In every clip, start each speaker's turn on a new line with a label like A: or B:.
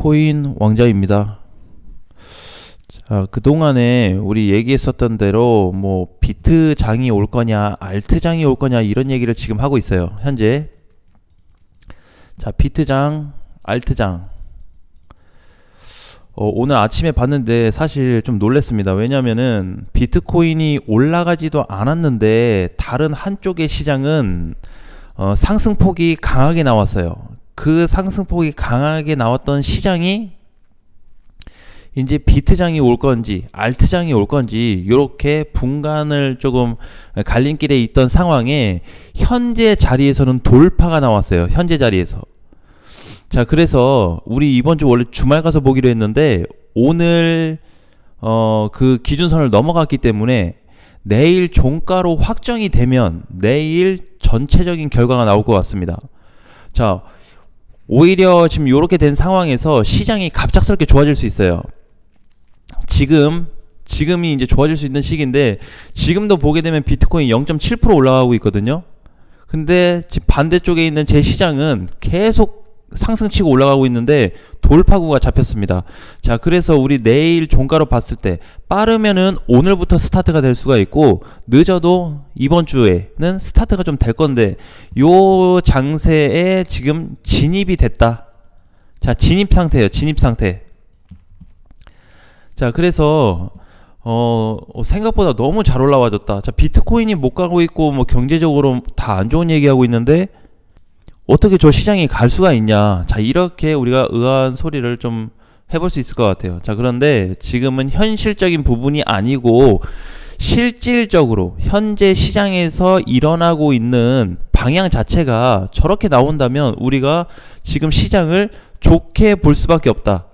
A: 비트코인 왕자입니다. 자, 그동안에 우리 얘기했었던 대로 뭐 비트장이 올 거냐 알트장이 올 거냐 이런 얘기를 지금 하고 있어요. 현재 자, 비트장 알트장 오늘 아침에 봤는데 사실 좀 놀랐습니다. 왜냐면은 비트코인이 올라가지도 않았는데 다른 한쪽의 시장은 상승폭이 강하게 나왔어요. 그 상승폭이 강하게 나왔던 시장이 이제 비트장이 올 건지 알트장이 올 건지 이렇게 분간을 조금 갈림길에 있던 상황에 현재 자리에서는 돌파가 나왔어요. 현재 자리에서. 자, 그래서 우리 이번 주 원래 주말 가서 보기로 했는데 오늘 그 기준선을 넘어갔기 때문에 내일 종가로 확정이 되면 내일 전체적인 결과가 나올 것 같습니다. 자, 오히려 지금 이렇게 된 상황에서 시장이 갑작스럽게 좋아질 수 있어요. 지금이 이제 좋아질 수 있는 시기인데 지금도 보게 되면 비트코인 0.7% 올라가고 있거든요. 근데 지금 반대쪽에 있는 제 시장은 계속 상승치고 올라가고 있는데 돌파구가 잡혔습니다. 자, 그래서 우리 내일 종가로 봤을 때 빠르면은 오늘부터 스타트가 될 수가 있고 늦어도 이번 주에는 스타트가 좀 될 건데 요 장세에 지금 진입이 됐다. 자, 진입 상태예요. 진입 상태. 자, 그래서 생각보다 너무 잘 올라와줬다. 자, 비트코인이 못 가고 있고 뭐 경제적으로 다 안 좋은 얘기하고 있는데 어떻게 저 시장이 갈 수가 있냐. 자, 이렇게 우리가 의아한 소리를 좀 해볼 수 있을 것 같아요. 자, 그런데 지금은 현실적인 부분이 아니고 실질적으로 현재 시장에서 일어나고 있는 방향 자체가 저렇게 나온다면 우리가 지금 시장을 좋게 볼 수밖에 없다.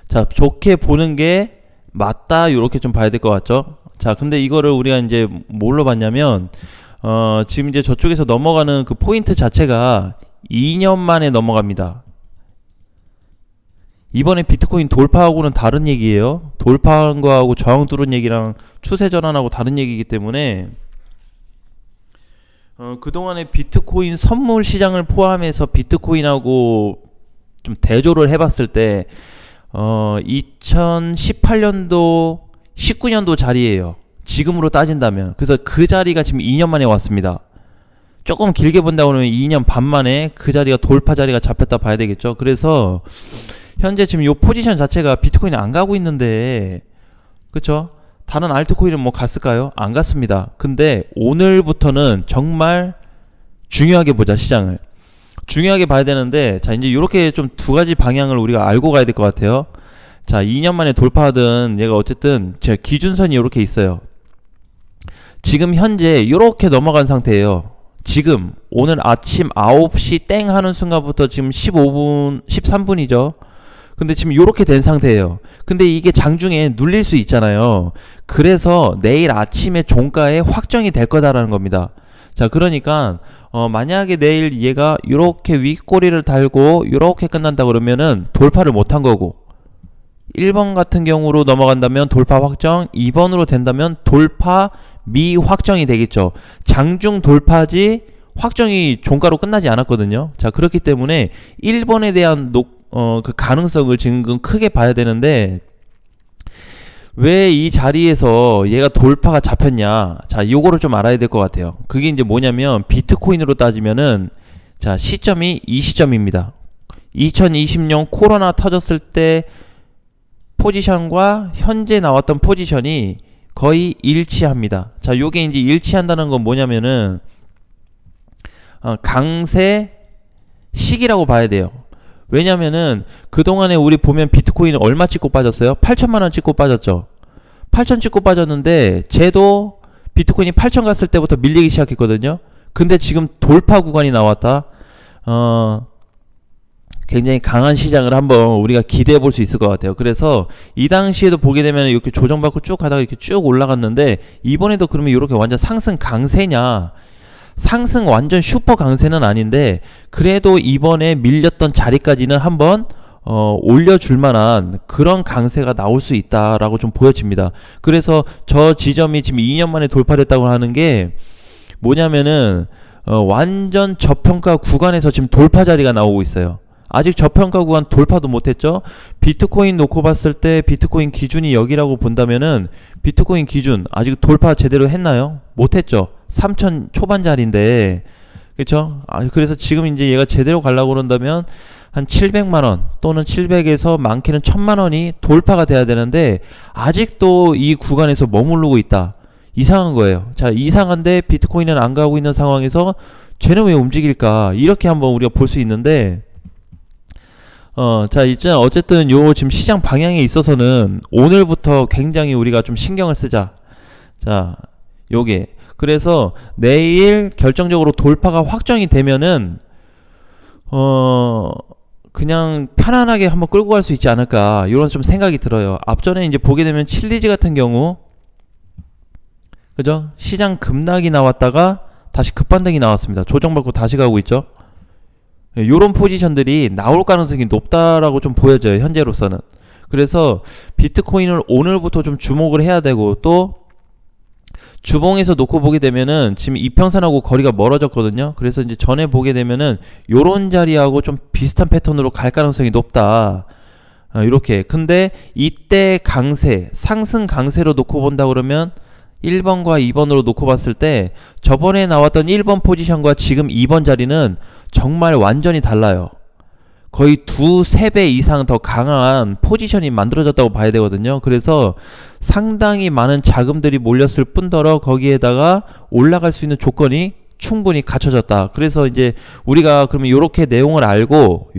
A: 자, 좋게 보는 게 맞다. 이렇게 좀 봐야 될 것 같죠. 자, 근데 이거를 우리가 이제 뭘로 봤냐면 지금 이제 저쪽에서 넘어가는 그 포인트 자체가 2년 만에 넘어갑니다. 이번에 비트코인 돌파하고는 다른 얘기예요. 돌파한 거하고 저항 뚫은 얘기랑 추세 전환하고 다른 얘기이기 때문에 그동안에 비트코인 선물 시장을 포함해서 비트코인하고 좀 대조를 해봤을 때 2018년도 19년도 자리예요. 지금으로 따진다면. 그래서 그 자리가 지금 2년 만에 왔습니다. 조금 길게 본다고 하면 2년 반 만에 그 자리가 돌파 자리가 잡혔다 봐야 되겠죠. 그래서 현재 지금 요 포지션 자체가 비트코인이 안 가고 있는데 그쵸? 다른 알트코인은 뭐 갔을까요? 안 갔습니다. 근데 오늘부터는 정말 중요하게 보자. 시장을 중요하게 봐야 되는데 자, 이제 이렇게 좀 두 가지 방향을 우리가 알고 가야 될 것 같아요. 자, 2년 만에 돌파하든 얘가 어쨌든 제 기준선이 이렇게 있어요. 지금 현재 이렇게 넘어간 상태예요. 지금 오늘 아침 9시 땡 하는 순간부터 지금 15분 13분이죠. 근데 지금 이렇게 된 상태예요. 근데 이게 장중에 눌릴 수 있잖아요. 그래서 내일 아침에 종가에 확정이 될 거다라는 겁니다. 자, 그러니까 만약에 내일 얘가 이렇게 윗꼬리를 달고 이렇게 끝난다 그러면은 돌파를 못한 거고 1번 같은 경우로 넘어간다면 돌파 확정, 2번으로 된다면 돌파 미확정이 되겠죠. 장중 돌파지 확정이 종가로 끝나지 않았거든요. 자, 그렇기 때문에 1번에 대한 그 가능성을 지금 크게 봐야 되는데 왜 이 자리에서 얘가 돌파가 잡혔냐. 자, 요거를 좀 알아야 될 것 같아요. 그게 이제 뭐냐면 비트코인으로 따지면은 자, 시점이 이 시점입니다. 2020년 코로나 터졌을 때 포지션과 현재 나왔던 포지션이 거의 일치합니다. 자, 요게 이제 일치한다는 건 뭐냐면은 강세 시기라고 봐야 돼요. 왜냐면은 그동안에 우리 보면 비트코인은 얼마 찍고 빠졌어요? 8천만원 찍고 빠졌죠. 8천 찍고 빠졌는데 쟤도 비트코인이 8천 갔을 때부터 밀리기 시작했거든요. 근데 지금 돌파 구간이 나왔다. 굉장히 강한 시장을 한번 우리가 기대해 볼 수 있을 것 같아요. 그래서 이 당시에도 보게 되면 이렇게 조정받고 쭉 가다가 이렇게 쭉 올라갔는데 이번에도 그러면 이렇게 완전 상승 강세냐? 상승 완전 슈퍼 강세는 아닌데 그래도 이번에 밀렸던 자리까지는 한번 올려줄 만한 그런 강세가 나올 수 있다라고 좀 보여집니다. 그래서 저 지점이 지금 2년 만에 돌파됐다고 하는 게 뭐냐면은 완전 저평가 구간에서 지금 돌파 자리가 나오고 있어요. 아직 저평가 구간 돌파도 못했죠. 비트코인 놓고 봤을 때 비트코인 기준이 여기라고 본다면은 비트코인 기준 아직 돌파 제대로 했나요? 못했죠. 3천 초반짜리인데, 그쵸? 그래서 지금 이제 얘가 제대로 가려고 그런다면 한 700만원 또는 700에서 많게는 1000만원이 돌파가 돼야 되는데 아직도 이 구간에서 머무르고 있다. 이상한 거예요. 자, 이상한데 비트코인은 안 가고 있는 상황에서 쟤는 왜 움직일까? 이렇게 한번 우리가 볼 수 있는데, 자, 이제 어쨌든 요 지금 시장 방향에 있어서는 오늘부터 굉장히 우리가 좀 신경을 쓰자. 자, 요게. 그래서 내일 결정적으로 돌파가 확정이 되면은, 그냥 편안하게 한번 끌고 갈 수 있지 않을까. 이런 좀 생각이 들어요. 앞전에 이제 보게 되면 칠리지 같은 경우, 그죠? 시장 급락이 나왔다가 다시 급반등이 나왔습니다. 조정받고 다시 가고 있죠. 요런 포지션들이 나올 가능성이 높다라고 좀 보여져요, 현재로서는. 그래서 비트코인을 오늘부터 좀 주목을 해야 되고, 또 주봉에서 놓고 보게 되면은 지금 이평선하고 거리가 멀어졌거든요. 그래서 이제 전에 보게 되면은 요런 자리하고 좀 비슷한 패턴으로 갈 가능성이 높다. 이렇게. 근데 이때 강세, 상승 강세로 놓고 본다 그러면 1번과 2번으로 놓고 봤을 때 저번에 나왔던 1번 포지션과 지금 2번 자리는 정말 완전히 달라요. 거의 2~3배 이상 더 강한 포지션이 만들어졌다고 봐야 되거든요. 그래서 상당히 많은 자금들이 몰렸을 뿐더러 거기에다가 올라갈 수 있는 조건이 충분히 갖춰졌다. 그래서 이제 우리가 그러면 요렇게 내용을 알고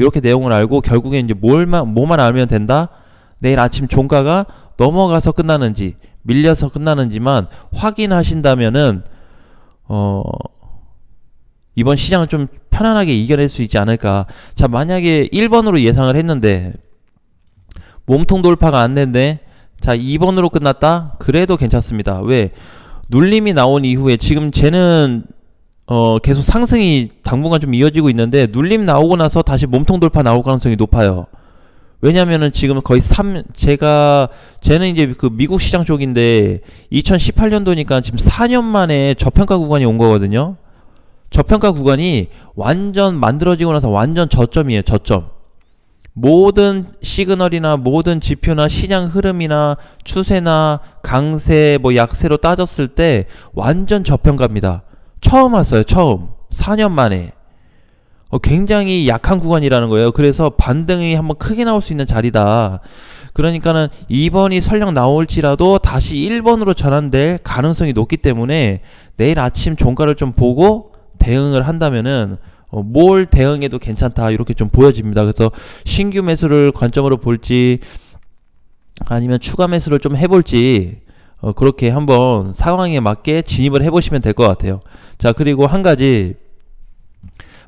A: 결국에 이제 뭐만 알면 된다? 내일 아침 종가가 넘어가서 끝나는지 밀려서 끝나는지만 확인하신다면은 이번 시장을 좀 편안하게 이겨낼 수 있지 않을까. 자, 만약에 1번으로 예상을 했는데 몸통 돌파가 안 됐네. 자, 2번으로 끝났다. 그래도 괜찮습니다. 왜? 눌림이 나온 이후에 지금 쟤는 계속 상승이 당분간 좀 이어지고 있는데 눌림 나오고 나서 다시 몸통 돌파 나올 가능성이 높아요. 왜냐면은 지금 거의 쟤는 이제 그 미국 시장 쪽인데 2018년도니까 지금 4년 만에 저평가 구간이 온 거거든요. 저평가 구간이 완전 만들어지고 나서 완전 저점이에요. 저점. 모든 시그널이나 모든 지표나 시장 흐름이나 추세나 강세 뭐 약세로 따졌을 때 완전 저평가입니다. 처음 왔어요. 처음. 4년 만에. 굉장히 약한 구간이라는 거예요. 그래서 반등이 한번 크게 나올 수 있는 자리다. 그러니까는 2번이 설령 나올지라도 다시 1번으로 전환될 가능성이 높기 때문에 내일 아침 종가를 좀 보고 대응을 한다면은 뭘 대응해도 괜찮다 이렇게 좀 보여집니다. 그래서 신규 매수를 관점으로 볼지 아니면 추가 매수를 좀 해볼지 그렇게 한번 상황에 맞게 진입을 해보시면 될 것 같아요. 자, 그리고 한 가지,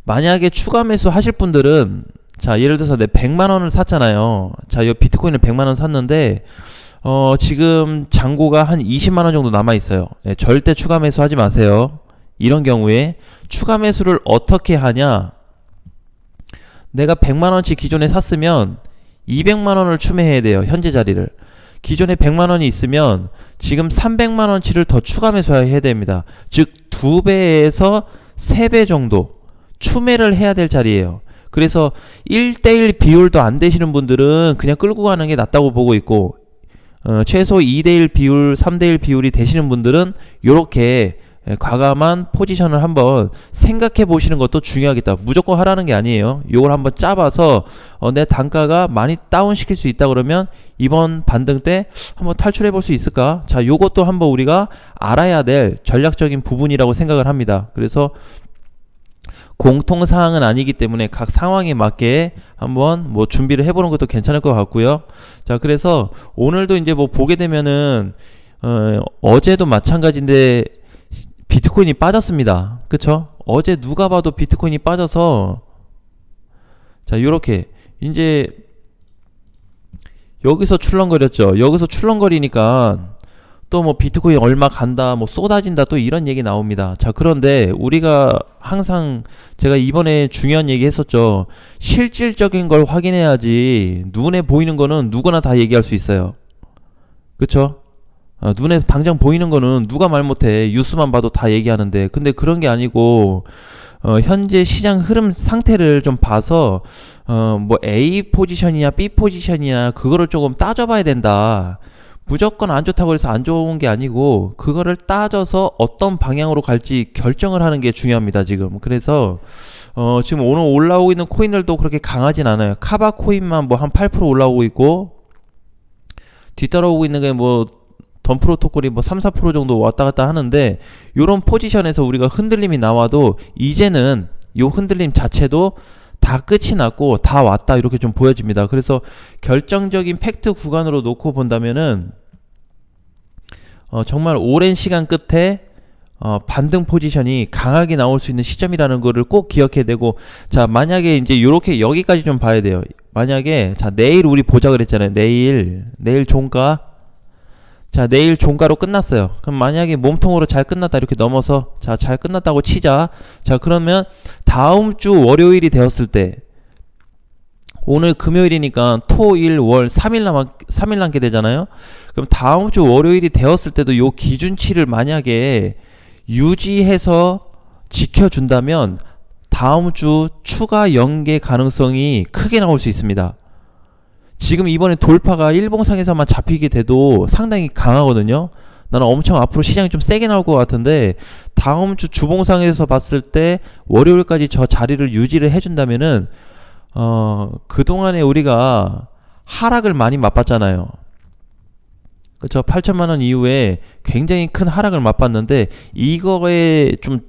A: 만약에 추가 매수 하실 분들은, 자, 예를 들어서 내 100만원을 샀잖아요. 자, 이 비트코인을 100만원 샀는데 지금 잔고가 한 20만원 정도 남아있어요. 네, 절대 추가 매수 하지 마세요. 이런 경우에 추가 매수를 어떻게 하냐, 내가 100만원치 기존에 샀으면 200만원을 추매해야 돼요. 현재 자리를. 기존에 100만원이 있으면 지금 300만원치를 더 추가 매수해야 됩니다. 즉 2배에서 3배 정도 추매를 해야 될 자리예요. 그래서 1대1 비율도 안 되시는 분들은 그냥 끌고 가는 게 낫다고 보고 있고, 최소 2대1 비율, 3대1 비율이 되시는 분들은 요렇게 과감한 포지션을 한번 생각해 보시는 것도 중요하겠다. 무조건 하라는 게 아니에요. 요걸 한번 짜봐서 내 단가가 많이 다운 시킬 수 있다 그러면 이번 반등 때 한번 탈출해 볼 수 있을까? 자, 요것도 한번 우리가 알아야 될 전략적인 부분이라고 생각을 합니다. 그래서 공통사항은 아니기 때문에 각 상황에 맞게 한번 뭐 준비를 해보는 것도 괜찮을 것 같고요. 자, 그래서 오늘도 이제 뭐 보게 되면은 어제도 마찬가지인데 비트코인이 빠졌습니다. 그쵸? 어제 누가 봐도 비트코인이 빠져서, 자, 요렇게 이제 여기서 출렁거렸죠. 여기서 출렁거리니까 또 뭐 비트코인 얼마 간다, 뭐 쏟아진다, 또 이런 얘기 나옵니다. 자, 그런데 우리가 항상, 제가 이번에 중요한 얘기 했었죠. 실질적인 걸 확인해야지 눈에 보이는 거는 누구나 다 얘기할 수 있어요. 그쵸? 눈에 당장 보이는 거는 누가 말 못해. 뉴스만 봐도 다 얘기하는데. 근데 그런 게 아니고 현재 시장 흐름 상태를 좀 봐서 뭐 A 포지션이냐 B 포지션이냐 그거를 조금 따져봐야 된다. 무조건 안 좋다고 해서 안 좋은 게 아니고 그거를 따져서 어떤 방향으로 갈지 결정을 하는 게 중요합니다 지금. 그래서 지금 오늘 올라오고 있는 코인들도 그렇게 강하진 않아요. 카바 코인만 뭐 한 8% 올라오고 있고 뒤따라오고 있는 게 뭐 던 프로토콜이 뭐 3, 4% 정도 왔다 갔다 하는데, 요런 포지션에서 우리가 흔들림이 나와도 이제는 요 흔들림 자체도 다 끝이 났고 다 왔다 이렇게 좀 보여집니다. 그래서 결정적인 팩트 구간으로 놓고 본다면은 정말 오랜 시간 끝에 반등 포지션이 강하게 나올 수 있는 시점이라는 거를 꼭 기억해야 되고, 자 만약에 이제 요렇게 여기까지 좀 봐야 돼요. 만약에 자 내일 우리 보자 그랬잖아요. 내일 종가, 자 내일 종가로 끝났어요. 그럼 만약에 몸통으로 잘 끝났다 이렇게 넘어서 자 잘 끝났다고 치자. 자 그러면 다음 주 월요일이 되었을 때, 오늘 금요일이니까 토, 일, 월 3일 남게 되잖아요. 그럼 다음 주 월요일이 되었을 때도 요 기준치를 만약에 유지해서 지켜준다면 다음 주 추가 연계 가능성이 크게 나올 수 있습니다. 지금 이번에 돌파가 일봉상에서만 잡히게 돼도 상당히 강하거든요. 나는 엄청 앞으로 시장이 좀 세게 나올 것 같은데, 다음 주 주봉상에서 봤을 때 월요일까지 저 자리를 유지를 해준다면은 그동안에 우리가 하락을 많이 맛봤잖아요. 그쵸? 8천만원 이후에 굉장히 큰 하락을 맛봤는데, 이거에 좀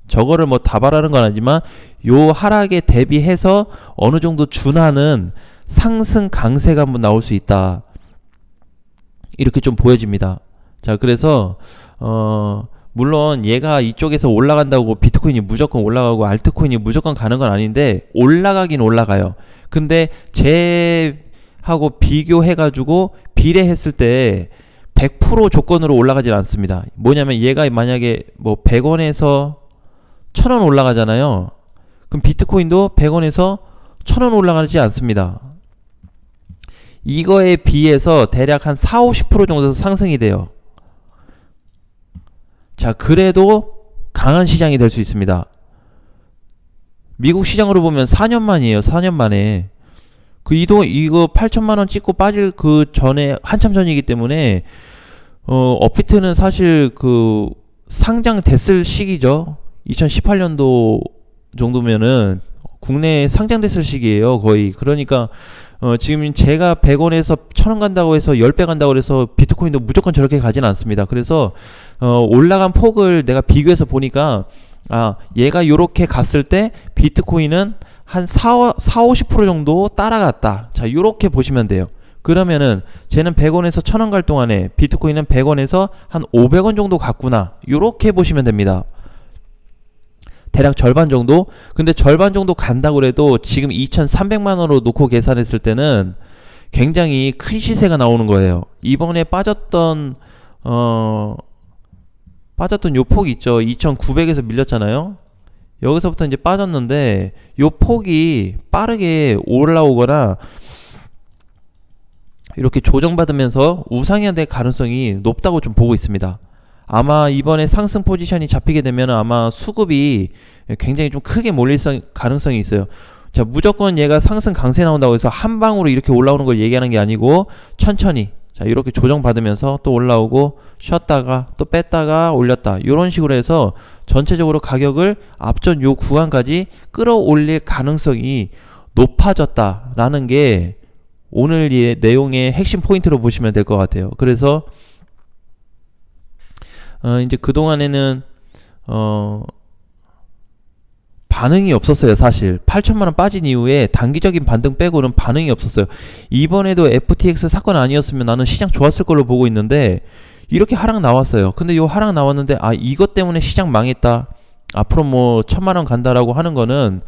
A: 저거를 뭐 다발하는 건 아니지만 요 하락에 대비해서 어느 정도 준하는 상승 강세가 한번 나올 수 있다, 이렇게 좀 보여집니다. 자 그래서 물론 얘가 이쪽에서 올라간다고 비트코인이 무조건 올라가고 알트코인이 무조건 가는 건 아닌데, 올라가긴 올라가요. 근데 쟤하고 비교해가지고 비례했을 때 100% 조건으로 올라가진 않습니다. 뭐냐면 얘가 만약에 뭐 100원에서 1000원 올라가잖아요. 그럼 비트코인도 100원에서 1000원 올라가지 않습니다. 이거에 비해서 대략 한 4-50% 정도 상승이 돼요. 자 그래도 강한 시장이 될 수 있습니다. 미국 시장으로 보면 4년 만이에요. 4년 만에 이거 8천만원 찍고 빠질 그 전에 한참 전이기 때문에 업비트는 사실 그 상장됐을 시기죠. 2018년도 정도면은 국내에 상장됐을 시기예요 거의. 그러니까 지금 제가 100원에서 1000원 간다고 해서 10배 간다고 해서 비트코인도 무조건 저렇게 가진 않습니다. 그래서 올라간 폭을 내가 비교해서 보니까 얘가 요렇게 갔을 때 비트코인은 한 4-50% 정도 따라갔다. 자 요렇게 보시면 돼요. 그러면은 쟤는 100원에서 1000원 갈 동안에 비트코인은 100원에서 한 500원 정도 갔구나, 요렇게 보시면 됩니다. 대략 절반 정도? 근데 절반 정도 간다고 해도 지금 2,300만원으로 놓고 계산했을 때는 굉장히 큰 시세가 나오는 거예요. 이번에 빠졌던 요 폭이 있죠. 2,900에서 밀렸잖아요. 여기서부터 이제 빠졌는데 요 폭이 빠르게 올라오거나 이렇게 조정받으면서 우상향 될 가능성이 높다고 좀 보고 있습니다. 아마 이번에 상승 포지션이 잡히게 되면 아마 수급이 굉장히 좀 크게 몰릴 가능성이 있어요. 자 무조건 얘가 상승 강세 나온다고 해서 한 방으로 이렇게 올라오는 걸 얘기하는 게 아니고, 천천히 자 이렇게 조정받으면서 또 올라오고 쉬었다가 또 뺐다가 올렸다, 이런 식으로 해서 전체적으로 가격을 앞전 요 구간까지 끌어올릴 가능성이 높아졌다라는 게 오늘 이 내용의 핵심 포인트로 보시면 될 것 같아요. 그래서 이제 그동안에는 반응이 없었어요. 사실 8천만원 빠진 이후에 단기적인 반등 빼고는 반응이 없었어요. 이번에도 FTX 사건 아니었으면 나는 시장 좋았을 걸로 보고 있는데 이렇게 하락 나왔어요. 근데 요 하락 나왔는데 이것 때문에 시장 망했다, 앞으로 뭐 1000만원 간다라고 하는 거는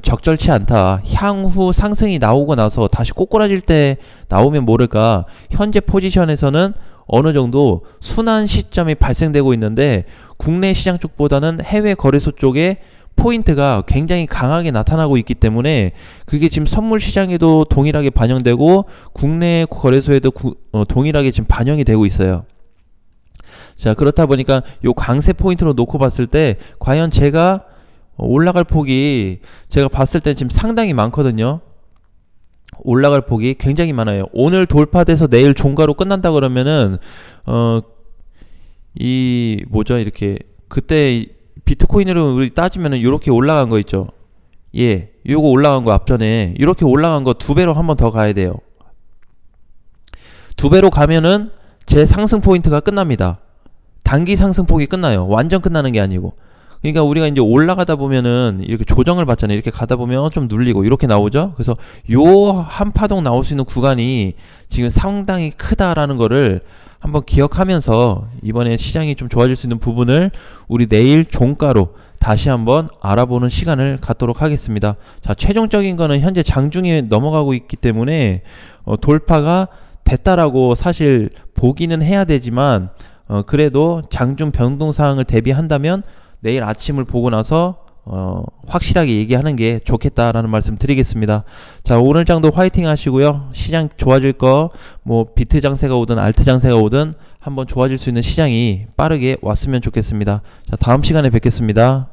A: 적절치 않다. 향후 상승이 나오고 나서 다시 꼬꾸라질 때 나오면 모를까, 현재 포지션에서는 어느 정도 순환 시점이 발생되고 있는데 국내 시장 쪽보다는 해외 거래소 쪽에 포인트가 굉장히 강하게 나타나고 있기 때문에 그게 지금 선물 시장에도 동일하게 반영되고 국내 거래소에도 동일하게 지금 반영이 되고 있어요. 자 그렇다 보니까 요 강세 포인트로 놓고 봤을 때 과연 제가 올라갈 폭이 제가 봤을 때 지금 상당히 많거든요. 올라갈 폭이 굉장히 많아요. 오늘 돌파돼서 내일 종가로 끝난다 그러면은 이 뭐죠? 이렇게 그때 비트코인으로 우리 따지면은 이렇게 올라간 거 있죠. 예, 요거 올라간 거 앞전에 이렇게 올라간 거 두 배로 한 번 더 가야 돼요. 두 배로 가면은 제 상승 포인트가 끝납니다. 단기 상승폭이 끝나요. 완전 끝나는 게 아니고. 그러니까 우리가 이제 올라가다 보면은 이렇게 조정을 받잖아요. 이렇게 가다 보면 좀 눌리고 이렇게 나오죠. 그래서 요 한 파동 나올 수 있는 구간이 지금 상당히 크다라는 거를 한번 기억하면서 이번에 시장이 좀 좋아질 수 있는 부분을 우리 내일 종가로 다시 한번 알아보는 시간을 갖도록 하겠습니다. 자, 최종적인 거는 현재 장중에 넘어가고 있기 때문에 돌파가 됐다라고 사실 보기는 해야 되지만 그래도 장중 변동사항을 대비한다면 내일 아침을 보고 나서 확실하게 얘기하는 게 좋겠다라는 말씀 드리겠습니다. 자, 오늘 장도 화이팅 하시고요. 시장 좋아질 거 뭐 비트 장세가 오든 알트 장세가 오든 한번 좋아질 수 있는 시장이 빠르게 왔으면 좋겠습니다. 자, 다음 시간에 뵙겠습니다.